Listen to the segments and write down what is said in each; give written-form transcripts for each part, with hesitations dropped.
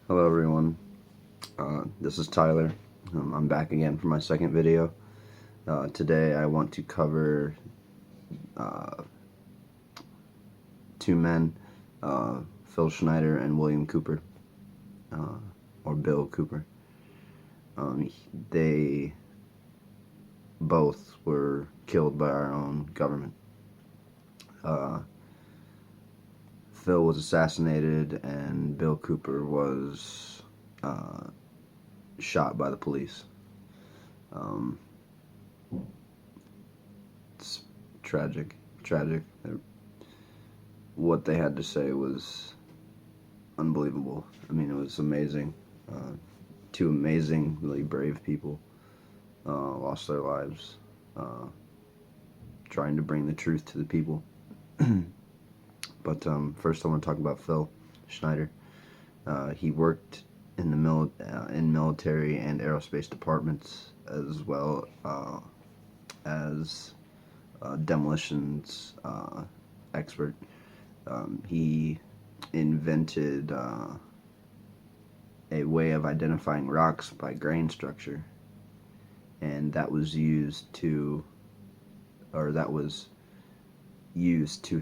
Hello everyone, this is Tyler. I'm back again for my second video. Today I want to cover uh, two men, Phil Schneider and William Cooper, uh, or Bill Cooper. They both were killed by our own government. Uh, Phil was assassinated and Bill Cooper was uh, shot by the police. Um, it's tragic. What they had to say was unbelievable. I mean, it was amazing. Two amazingly brave people lost their lives trying to bring the truth to the people. But first, I want to talk about Phil Schneider. He worked in the in military and aerospace departments, as well as demolitions expert. He invented a way of identifying rocks by grain structure, and that was used to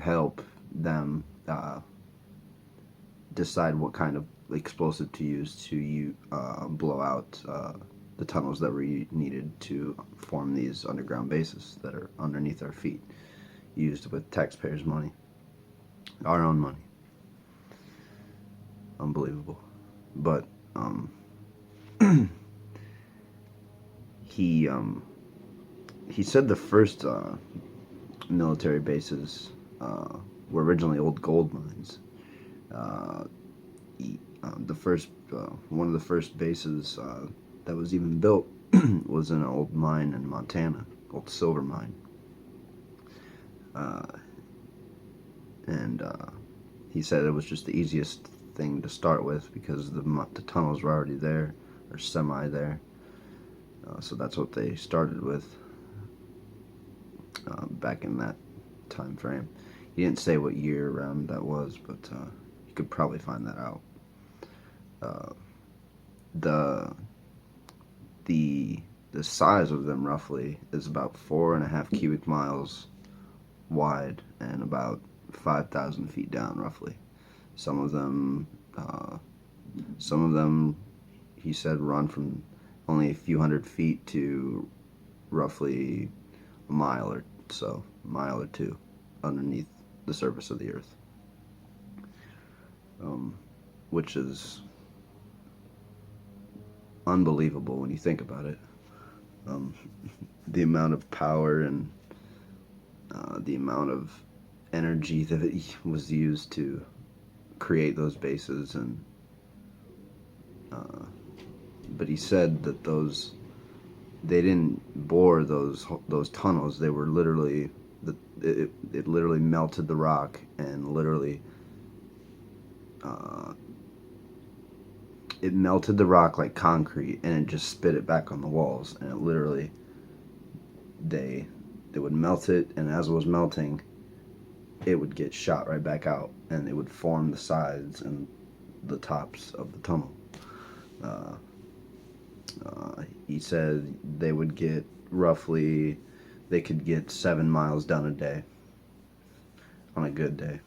help them decide what kind of explosive to use to blow out the tunnels that were needed to form these underground bases that are underneath our feet, used with taxpayers' money, our own money. Unbelievable. But he said the first military bases were originally old gold mines. The first one of the first bases that was even built was in an old mine in Montana, old silver mine. And he said it was just the easiest thing to start with because the tunnels were already there, or semi there. So that's what they started with back in that time frame. He didn't say what year around that was, but you could probably find that out. The the size of them roughly is about 4.5 cubic miles wide and about 5,000 feet down, roughly. Some of them, he said, run from only a few hundred feet to roughly a mile or two underneath the surface of the earth, which is unbelievable when you think about it. The amount of power and the amount of energy that was used to create those bases, and but he said that they didn't bore those tunnels. They were literally it literally melted the rock and literally it melted the rock like concrete, and it just spit it back on the walls, and it literally they would melt it, and as it was melting it would get shot right back out, and it would form the sides and the tops of the tunnel. He said they would get they could get 7 miles done a day on a good day,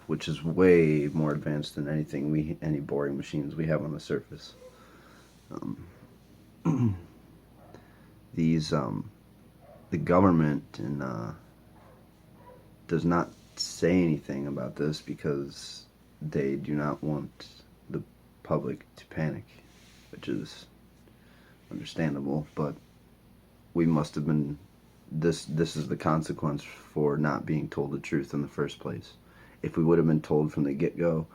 which is way more advanced than any boring machines we have on the surface. These the government does not say anything about this because they do not want the public to panic, which is understandable, but we must have been this is the consequence for not being told the truth in the first place. If we would have been told from the get-go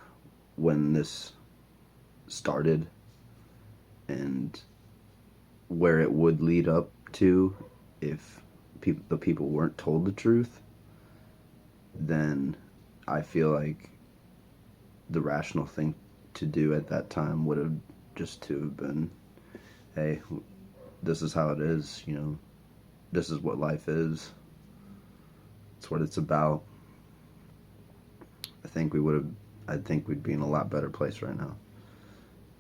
when this started and where it would lead up to, if the people weren't told the truth, then I feel like the rational thing to do at that time would have just to have been, hey, this is how it is, this is what life is. It's what it's about. I think we would have I think we'd be in a lot better place right now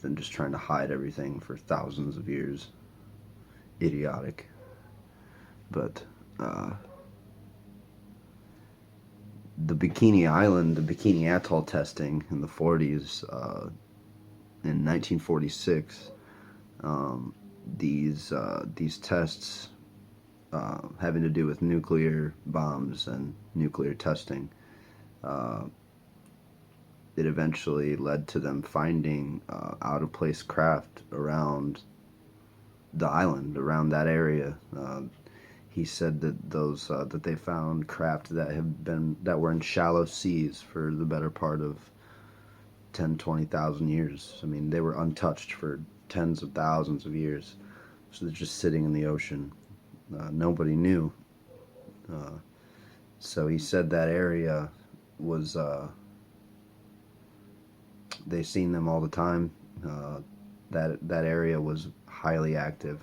than just trying to hide everything for thousands of years. Idiotic. But the Bikini Island, the Bikini Atoll testing in the 40s, in 1946, these tests having to do with nuclear bombs and nuclear testing, it eventually led to them finding out-of-place craft around the island, around that area. He said that those that they found craft that were in shallow seas for the better part of 10, 20,000 years. I mean, they were untouched for tens of thousands of years. So they're just sitting in the ocean. Nobody knew. So he said that area was, they seen them all the time. That area was highly active,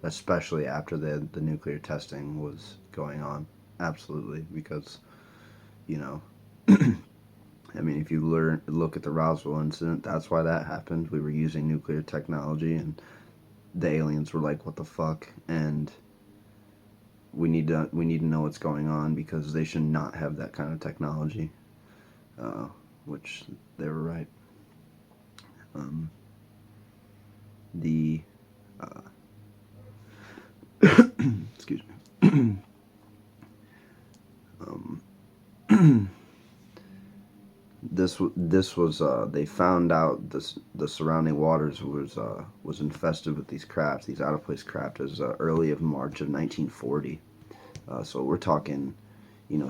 especially after the nuclear testing was going on. Absolutely, because, you know, I mean, if you look at the Roswell incident, that's why that happened. We were using nuclear technology, and the aliens were like, "What the fuck?" And we need to know what's going on because they should not have that kind of technology. Which they were right. The excuse me. This was they found out the surrounding waters was infested with these craft, these out of place craft, as early of March of 1940. So we're talking,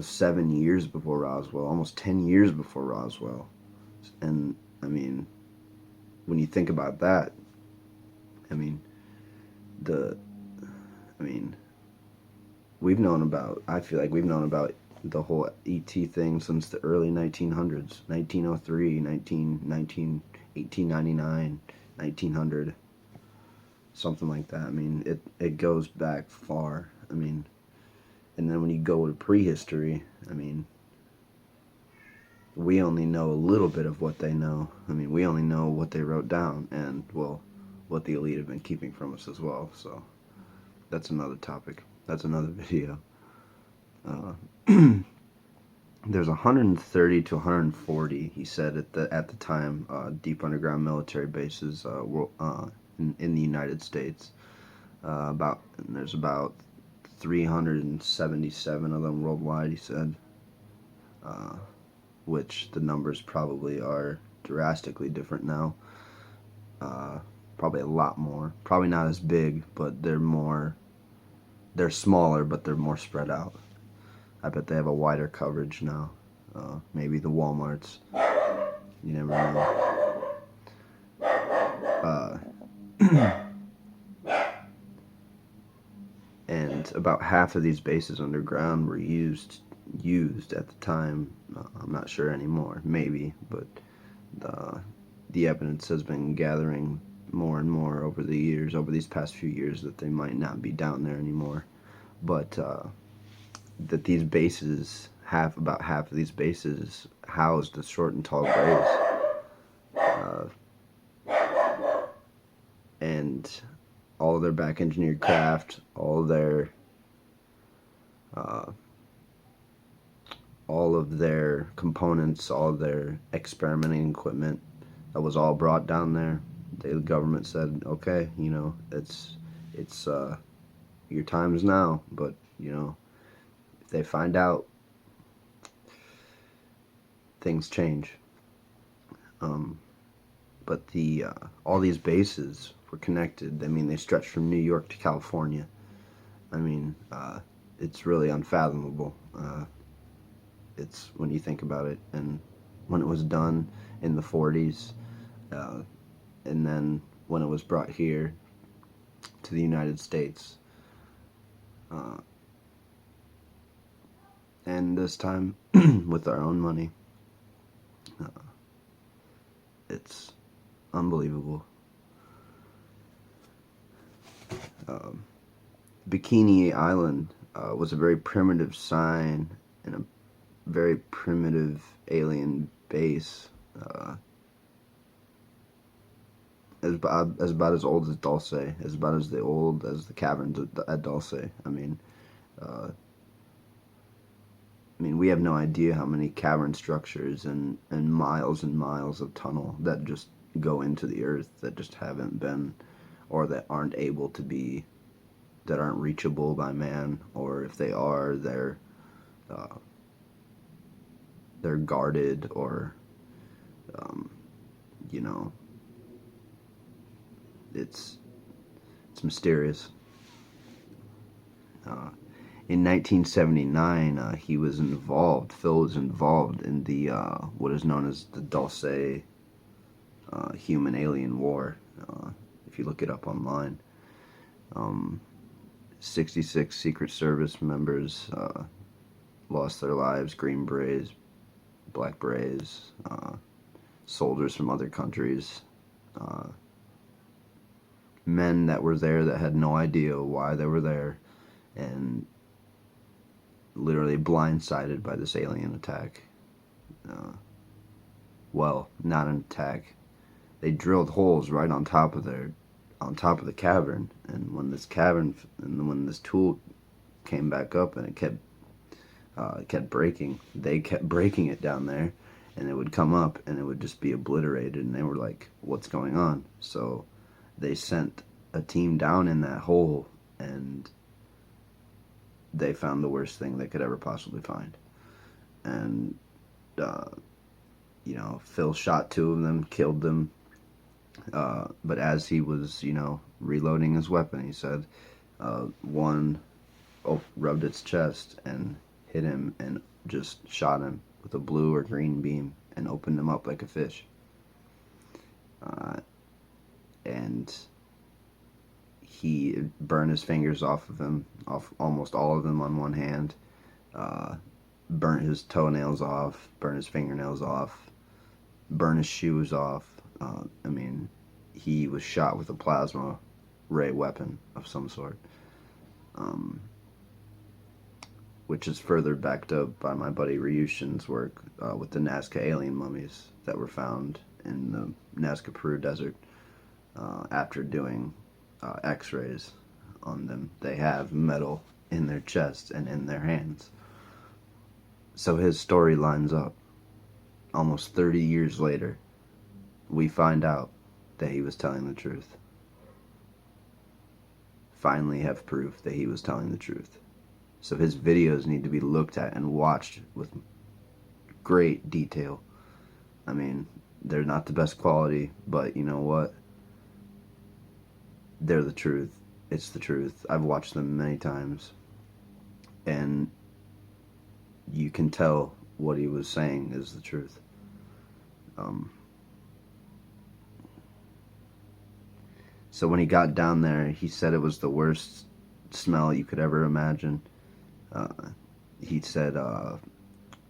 7 years before Roswell, almost 10 years before Roswell. And I mean, when you think about that, I mean, the I mean, I feel like we've known about the whole ET thing since the early 1900s, 1903, 1899, 1900, something like that. I mean, it goes back far. I mean, and then when you go to prehistory, I mean, we only know a little bit of what they know. I mean, we only know what they wrote down and, well, what the elite have been keeping from us as well. So that's another topic. That's another video. There's 130 to 140, he said at the time, deep underground military bases in the United States. There's about 377 of them worldwide, he said. Which the numbers probably are drastically different now. Probably a lot more. Probably not as big, but they're smaller, but they're more spread out. I bet they have a wider coverage now. Maybe the Walmarts. You never know. And about half of these bases underground were used at the time. I'm not sure anymore. Maybe, but the evidence has been gathering more and more over the years, over these past few years, that they might not be down there anymore. But that these bases, about half of these bases housed the short and tall grays. And all of their back engineered craft, all of their components, all of their experimenting equipment, that was all brought down there. The government said, okay, it's your time is now, but if they find out, things change. But all these bases were connected. I mean, they stretched from New York to California. I mean, it's really unfathomable. It's when you think about it, and when it was done in the 40s, and then when it was brought here to the United States, and this time with our own money. It's unbelievable. Bikini Island was a very primitive sign and a very primitive alien base, is about as old as Dulce, is about as old as the caverns at Dulce. Uh, we have no idea how many cavern structures and miles of tunnel that just go into the earth that just haven't been, or that aren't able to be, that aren't reachable by man, or if they are, uh, they're guarded, or um, you know, it's mysterious. In 1979, Phil was involved in the what is known as the Dulce human-alien war. If you look it up online, 66 Secret Service members lost their lives. Green Berets, Black Berets, soldiers from other countries, uh, men that were there that had no idea why they were there, and literally blindsided by this alien attack. Well, not an attack. They drilled holes right on top of the cavern, and when this tool came back up and it kept breaking, they kept breaking it down there, and it would come up and it would just be obliterated, and they were like, "What's going on?" So they sent a team down in that hole, and they found the worst thing they could ever possibly find. And Phil shot two of them, killed them. But as he was, reloading his weapon, he said one rubbed its chest and hit him and just shot him with a blue or green beam and opened him up like a fish. And he burned his fingers off of him, off almost all of them on one hand, burnt his toenails off, burnt his fingernails off, burnt his shoes off. He was shot with a plasma ray weapon of some sort, which is further backed up by my buddy Ryushin's work with the Nazca alien mummies that were found in the Nazca Peru desert after doing x-rays on them. They have metal in their chests and in their hands. So his story lines up. Almost 30 years later, we find out that he was telling the truth. Finally have proof that he was telling the truth. So his videos need to be looked at and watched with great detail. They're not the best quality, but you know what? They're the truth. It's the truth. I've watched them many times, and you can tell what he was saying is the truth. So when he got down there, he said it was the worst smell you could ever imagine. He said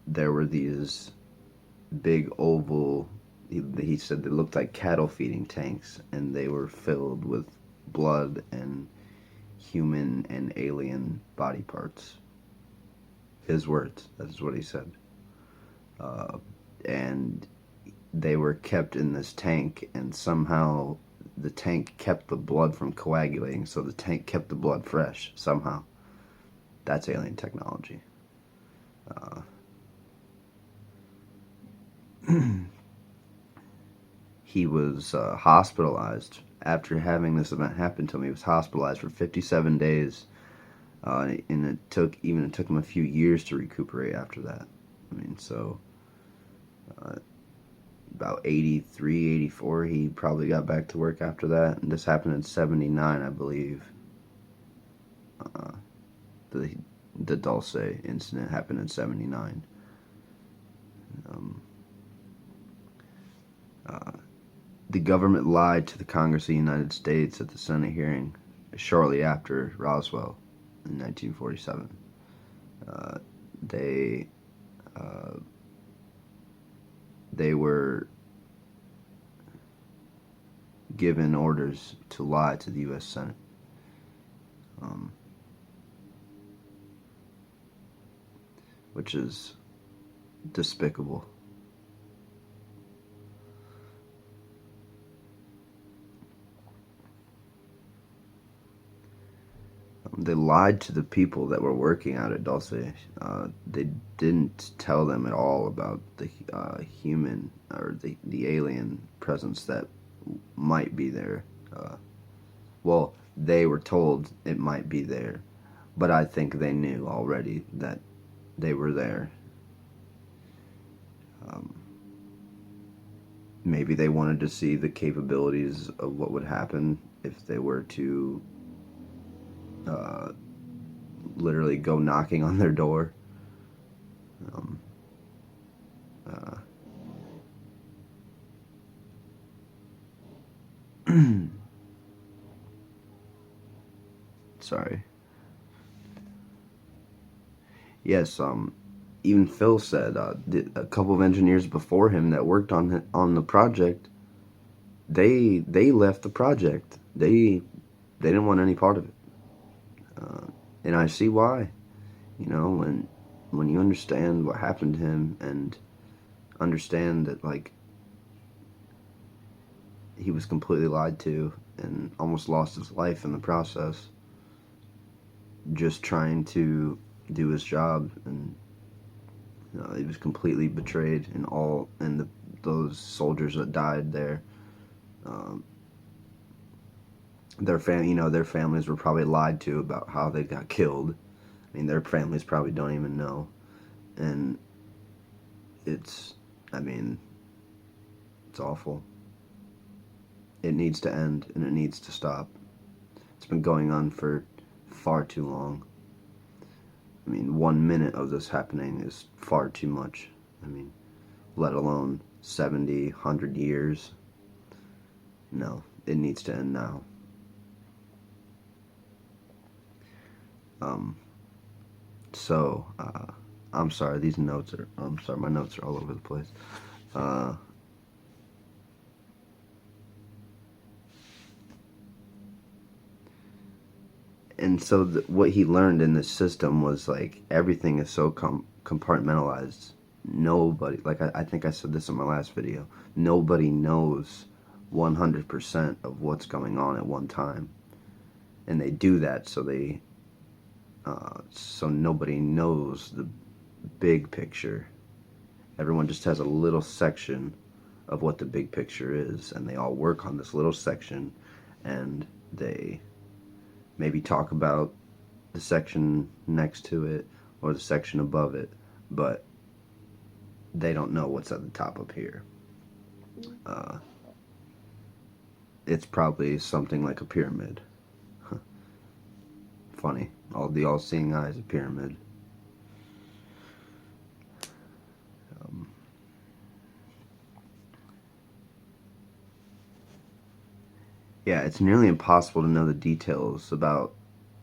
there were these big oval, he said they looked like cattle feeding tanks, and they were filled with blood and human and alien body parts. His words, that's what he said. And they were kept in this tank, and somehow the tank kept the blood from coagulating, so the tank kept the blood fresh somehow. That's alien technology. He was hospitalized after having this event happen to him. He was hospitalized for 57 days, and it took him a few years to recuperate after that. About 83, 84, he probably got back to work after that, and this happened in 79, I believe. The Dulce incident happened in 79. The government lied to the Congress of the United States at the Senate hearing shortly after Roswell in 1947. They were given orders to lie to the U.S. Senate. Which is despicable. they lied to the people that were working out at Dulce. They didn't tell them at all about the human or the alien presence that might be there. Well, they were told it might be there, but I think they knew already that they were there. Maybe they wanted to see the capabilities of what would happen if they were to literally go knocking on their door. Um, sorry. Yes, even Phil said a couple of engineers before him that worked on the project, they left the project. They didn't want any part of it, and I see why. You know, when you understand what happened to him and understand that like he was completely lied to and almost lost his life in the process, just trying to do his job, and he was completely betrayed, and those soldiers that died there, um, their families were probably lied to about how they got killed. I mean, their families probably don't even know, and it's, I mean, it's awful. It needs to end, and it needs to stop. It's been going on for far too long. I mean, 1 minute of this happening is far too much. I mean, let alone 70, 100 years. No, it needs to end now. Um, so, I'm sorry, my notes are all over the place. And so what he learned in this system was like everything is so compartmentalized. Nobody, like I think I said this in my last video, nobody knows 100% of what's going on at one time, and they do that so nobody knows the big picture. Everyone just has a little section of what the big picture is, and they all work on this little section, and they maybe talk about the section next to it or the section above it, but they don't know what's at the top up here. It's probably something like a pyramid. Funny. The all-seeing eye is a pyramid. Yeah, it's nearly impossible to know the details about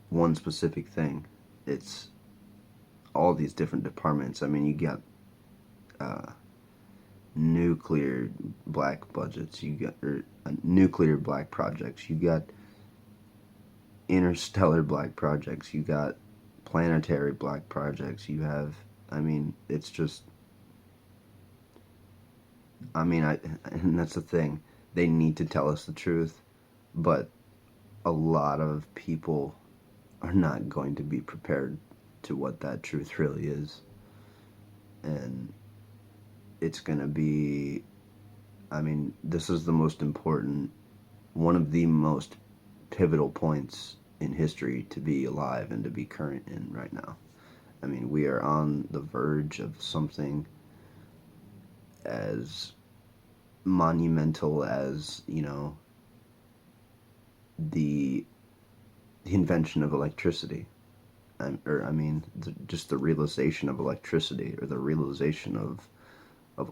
one specific thing. It's all these different departments. I mean, you got nuclear black budgets, you got nuclear black projects, you got interstellar black projects, you got planetary black projects, you have, I mean, it's just, I mean, and that's the thing, they need to tell us the truth, but a lot of people are not going to be prepared to what that truth really is, and it's going to be, I mean, this is the most important, one of the most pivotal points in history to be alive and to be current in right now. I mean, we are on the verge of something as monumental as, you know, the invention of electricity. Just the realization of electricity, or the realization of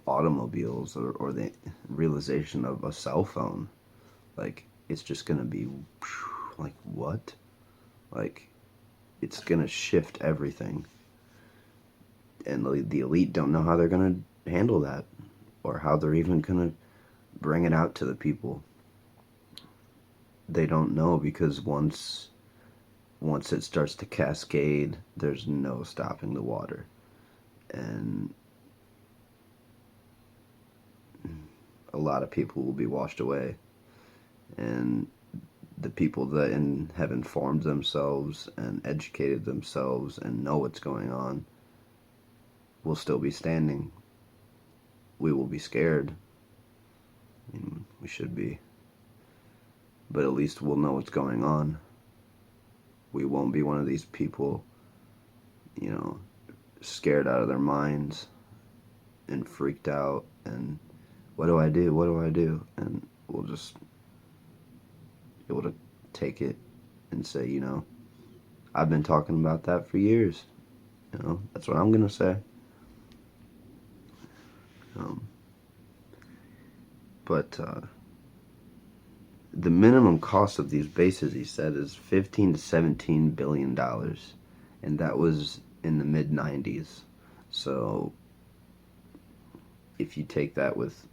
automobiles, or the realization of a cell phone. Like, it's just gonna be, like, what? Like, it's gonna shift everything. And the elite don't know how they're gonna handle that, or how they're even gonna bring it out to the people. They don't know, because once it starts to cascade, there's no stopping the water. And a lot of people will be washed away. And the people that have informed themselves and educated themselves and know what's going on will still be standing. We will be scared. I mean, we should be. But at least we'll know what's going on. We won't be one of these people, scared out of their minds and freaked out and what do I do? What do I do? And we'll just be able to take it and say, I've been talking about that for years. That's what I'm gonna say. But the minimum cost of these bases, he said, is $15 to $17 billion, and that was in the mid '90s. So if you take that with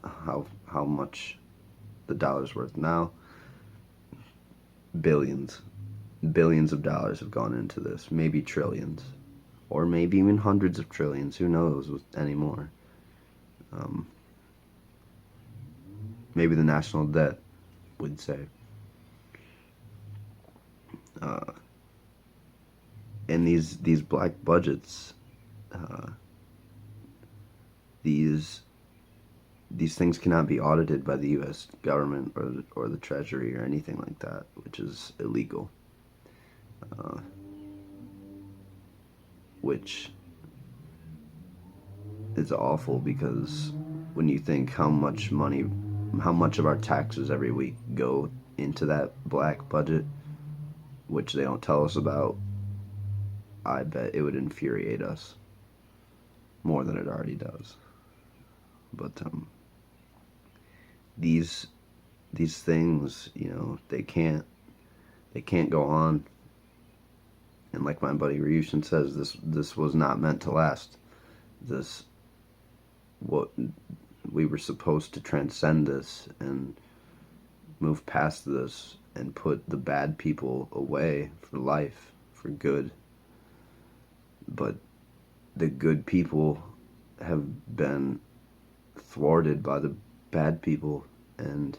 how much the dollar's worth now, billions of dollars have gone into this, maybe trillions, or maybe even hundreds of trillions. Who knows anymore? Maybe the national debt would say. And these black budgets, these things cannot be audited by the U.S. government or the Treasury or anything like that, which is illegal. Which is awful, because when you think how much of our taxes every week go into that black budget, which they don't tell us about, I bet it would infuriate us more than it already does. But these things, they can't go on. And like my buddy Ryushin says, this was not meant to last. What we were supposed to transcend this and move past this and put the bad people away for life, for good. But the good people have been thwarted by the bad people, and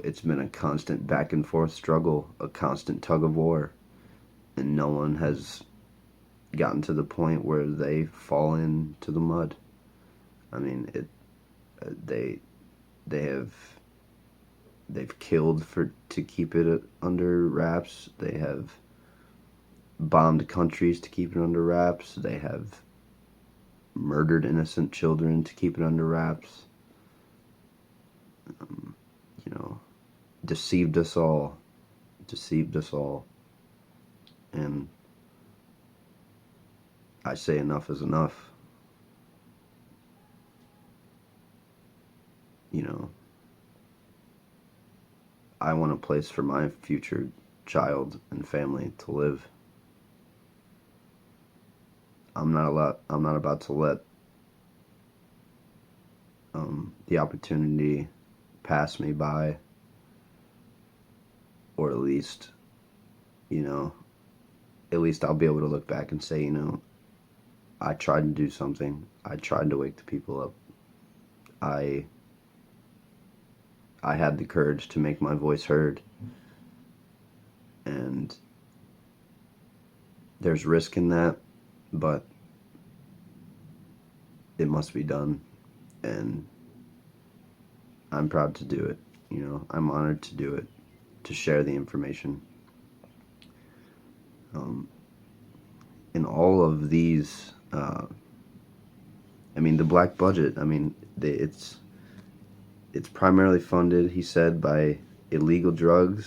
it's been a constant back and forth struggle, a constant tug of war, and no one has gotten to the point where they fall into the mud. I mean, they've killed to keep it under wraps. They have bombed countries to keep it under wraps. They have murdered innocent children to keep it under wraps. Deceived us all. And I say enough is enough. I want a place for my future child and family to live. I'm not about to let the opportunity pass me by, or at least I'll be able to look back and say, I tried to do something. I tried to wake the people up. I had the courage to make my voice heard. And there's risk in that, but it must be done. And I'm proud to do it. I'm honored to do it, to share the information. In all of these, the black budget, it's primarily funded, he said, by illegal drug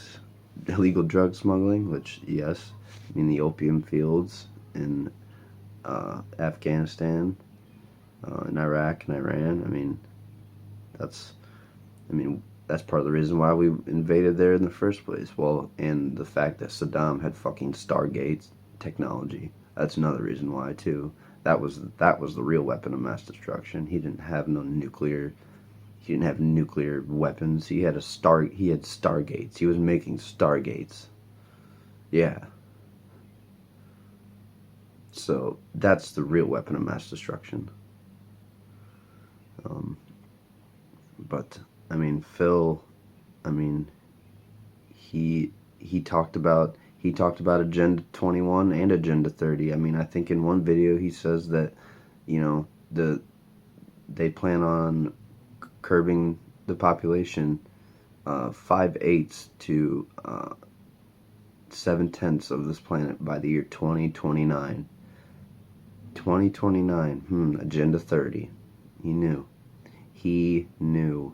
smuggling, which, yes, the opium fields in Afghanistan, in Iraq and Iran. That's part of the reason why we invaded there in the first place. Well, and the fact that Saddam had fucking Stargate technology. That's another reason why too. That was the real weapon of mass destruction. He didn't have nuclear weapons. He had Stargates. He was making Stargates. Yeah. So that's the real weapon of mass destruction. But I mean, Phil, I mean, he he talked about Agenda 21 and Agenda 30. I mean, I think in one video he says that, you know, they plan on curbing the population 5/8 to 7/10 of this planet by the year 2029. 2029. Agenda 30. He knew. He knew.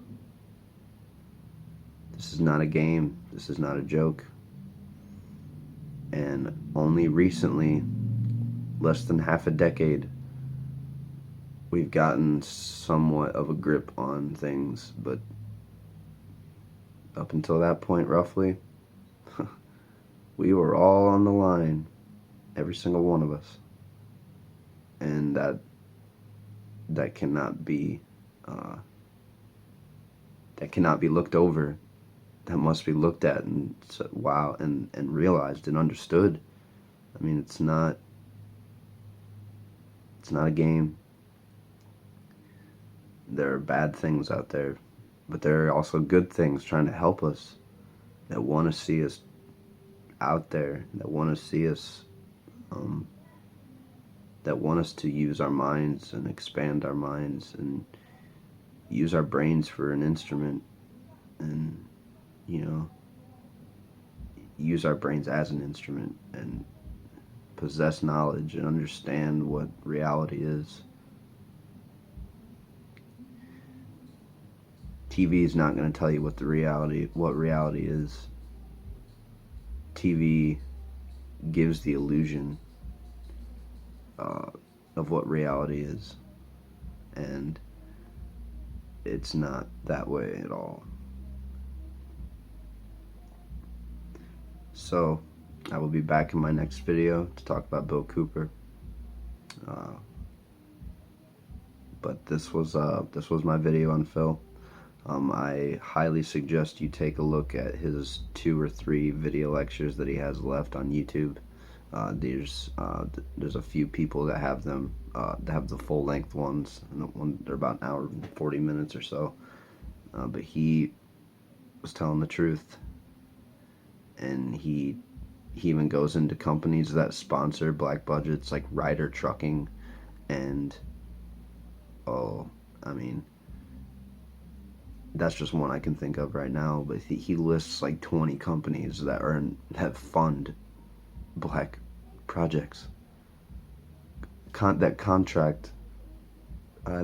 This is not a game. This is not a joke. And only recently, less than half a decade, we've gotten somewhat of a grip on things. But up until that point, roughly, we were all on the line. Every single one of us. And that cannot be looked over. That must be looked at and wow, and realized and understood. I mean, it's not a game. There are bad things out there, but there are also good things trying to help us, that want to see us out there, that want to see us that want us to use our minds and expand our minds and use our brains for an instrument, and, you know, use our brains as an instrument and possess knowledge and understand what reality is. TV is not going to tell you what reality is. TV gives the illusion of what reality is, and it's not that way at all. So I will be back in my next video to talk about Bill Cooper, but this was my video on Phil. I highly suggest you take a look at his 2 or 3 video lectures that he has left on YouTube. There's a few people that have them, that have the full length ones, and they're about an hour and 40 minutes or so. But he was telling the truth, and he even goes into companies that sponsor black budgets, like Ryder Trucking, and I mean, that's just one I can think of right now. But he lists like 20 companies that fund black projects, that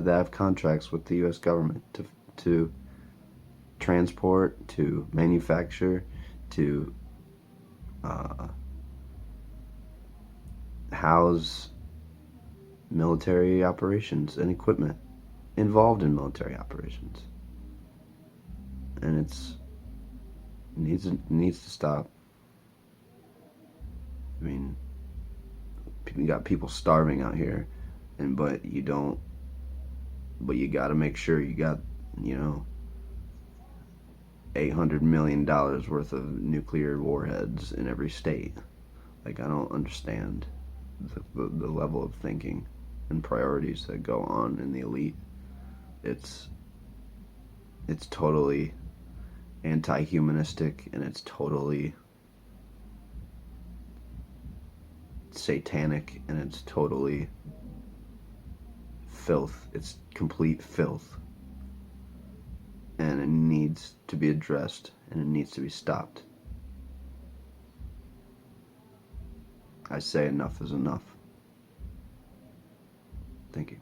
have contracts with the U.S. government to transport, to manufacture, to house military operations and equipment involved in military operations. And it needs to stop. I mean, you got people starving out here, but you got to make sure you got, you know, $800 million worth of nuclear warheads in every state. Like, I don't understand the level of thinking and priorities that go on in the elite. It's totally anti-humanistic, and it's totally satanic, and it's totally filth. It's complete filth, and it needs to be addressed, and it needs to be stopped. I say enough is enough. Thank you.